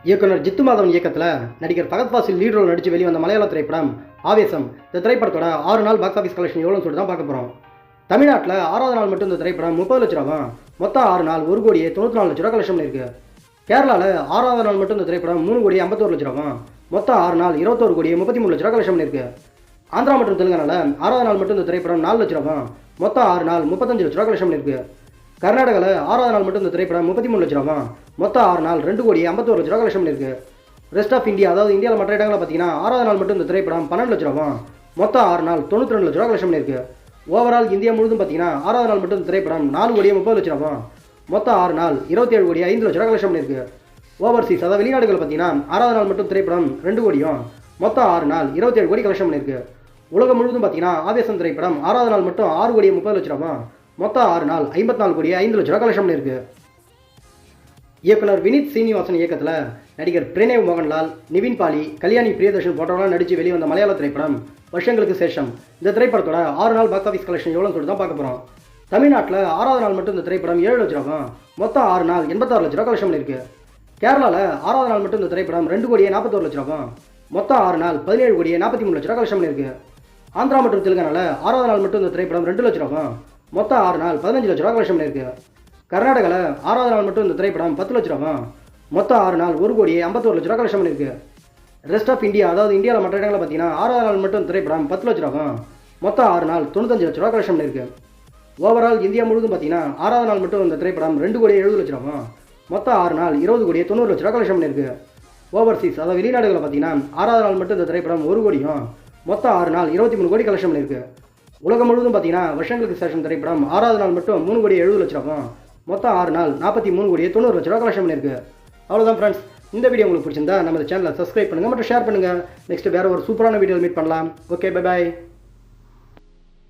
இயக்குனர் ஜித்து மாதவன் இயக்கத்தில் நடிகர் ஃபகத் ஃபாசில் லீட் ரோல் நடித்து வெளிவந்த மலையாள திரைப்படம் ஆவேசம். இந்த திரைப்படத்தோட 6 நாள் பாக்ஸ் ஆஃபீஸ் கலெக்ஷன் எவ்வளோன்னு சொல்லிட்டு தான் பார்க்க போகிறோம். தமிழ்நாட்டில் 6வது நாள் மட்டும் இந்த திரைப்படம் 30 லட்ச ரூபா, மொத்தம் 6 நாள் 1,94,00,000 ரூபா கலெக்ஷன் பண்ணியிருக்கு. கேரளாவில் 6வது நாள் மட்டும் இந்த திரைப்படம் 3,51,00,000 ரூபா, மொத்தம் 6 நாள் 21,33,00,000 ரூபா கலெக்ஷன் பண்ணியிருக்கு. ஆந்திரா மற்றும் தெலுங்கானாவில் 6வது நாள் மட்டும் இந்த திரைப்படம் 4 லட்ச ரூபா, மொத்தம் 6 நாள் 35 லட்ச ரூபா கலெக்ஷன் பண்ணியிருக்கு. கர்நாடகாவில் 6வது நாள் மட்டும் இந்த திரைப்படம் 33 லட்ச ரூபா, மொத்தம் 6 நாள் 2,51,00,000 ரூபா கலெக்ஷன் பண்ணியிருக்கு. ரெஸ்ட் ஆஃப் இந்தியா, அதாவது இந்தியாவில் மற்ற இடங்களில் பார்த்தீங்கன்னா 6வது நாள் மட்டும் இந்த திரைப்படம் 12 லட்ச ரூபா, மொத்தம் 6 நாள் 92 லட்ச ரூபா கலெக்ஷன் பண்ணியிருக்கு. ஓவரால் இந்தியா முழுதும் பார்த்தீங்கன்னா 6வது நாள் மட்டும் இந்த திரைப்படம் 4,30,00,000 ரூபா, மொத்தம் 6 நாள் 27,05,00,000 ரூபா கலெக்ஷன் பண்ணியிருக்கு. ஓவர்சீஸ், அதாவது வெளிநாடுகள் பார்த்தீங்கன்னா 6வது நாள் மட்டும் திரைப்படம் 2 கோடியும், மொத்தம் 6 நாள் 27 கோடி கலெக்ஷன் பண்ணியிருக்கு. உலகம் முழுவதும் பார்த்தீங்கன்னா ஆவேசம் திரைப்படம் 6வது நாள் மட்டும் 6,30,00,000 ரூபா, மொத்தம் 6 நாள் 54,05,00,000 ரூபா கலெக்ஷன் பண்ணியிருக்கு. இயக்குனர் வினித் சீனிவாசன் இயக்கத்தில் நடிகர் பிரேனேவ் மோகன்லால், நிவின் பாலி, கல்யாணி பிரியதர்ஷன் போன்றவர்களாம் நடித்து வெளிவந்த மலையாள திரைப்படம் வருஷங்களுக்கு சேஷம். இந்த திரைப்படத்தோட 6 நாள் பாக்ஸ் ஆஃபீஸ் கலெக்ஷன் எவ்வளோன்னு சொல்லிட்டு தான் பார்க்க போகிறோம். தமிழ்நாட்டில் 6வது நாள் மட்டும் இந்த திரைப்படம் 7 லட்ச ரூபா, மொத்தம் 6 நாள் 86 லட்ச ரூபா கலெக்ஷன் பண்ணியிருக்கு. கேரளாவில் 6வது நாள் மட்டும் இந்த திரைப்படம் 2,41,00,000 ரூபா, மொத்தம் 6 நாள் 17,43,00,000 ரூபா கலெக்ஷன் பண்ணியிருக்கு. ஆந்திரா மற்றும் தெலுங்கானாவில் 6வது நாள் மட்டும் இந்த திரைப்படம் 2 லட்ச ரூபா, மொத்தம் 6 நாள் 15 லட்ச ரூபா கலெக்ஷன் பண்ணியிருக்கு. கர்நாடகாவில் 6வது நாள் மட்டும் இந்த திரைப்படம் 10 லட்ச ரூபா, மொத்தம் 6 நாள் 1,51,00,000 ரூபா கலெக்ஷன் பண்ணியிருக்கு. ரெஸ்ட் ஆஃப் இந்தியா, அதாவது இந்தியாவில் மற்ற இடங்களில் பார்த்தீங்கன்னா 6வது நாள் மட்டும் திரைப்படம் 10 லட்ச ரூபா, மொத்தம் 6 நாள் 95 லட்ச ரூபா கலெக்ஷன் பண்ணியிருக்கு. ஓவரால் இந்தியா முழுவதும் பார்த்தீங்கன்னா 6வது நாள் மட்டும் இந்த திரைப்படம் 2,70,00,000 ரூபா, மொத்தம் 6 நாள் 20,90,00,000 ரூபா கலெக்ஷன் பண்ணியிருக்கு. ஓவர்சீஸ், அதாவது வெளிநாடுகளில் பார்த்தீங்கன்னா 6வது நாள் மட்டும் இந்த திரைப்படம் 1 கோடியும், மொத்தம் 6 நாள் 23 கோடி கலெக்ஷன் பண்ணியிருக்கு. உலகம் முழுவதும் பார்த்தீங்கன்னா வருஷங்களுக்கு சேஷம் திரைப்படம் 6வது நாள் மட்டும் 3,70,00,000 ரூபா, மொத்தம் 6 நாள் 43,90,00,000 ரூபா கலெக்ஷன் பண்ணியிருக்கு. அவ்வளோதான் ஃப்ரெண்ட்ஸ். இந்த வீடியோ உங்களுக்கு பிடிச்சிருந்தா நம்ம சேனலை சப்ஸ்கிரைப் பண்ணுங்கள் மற்றும் ஷேர் பண்ணுங்கள். நெக்ஸ்ட் வேறு ஒரு சூப்பரான வீடியோவில் மீட் பண்ணலாம். Okay, bye bye.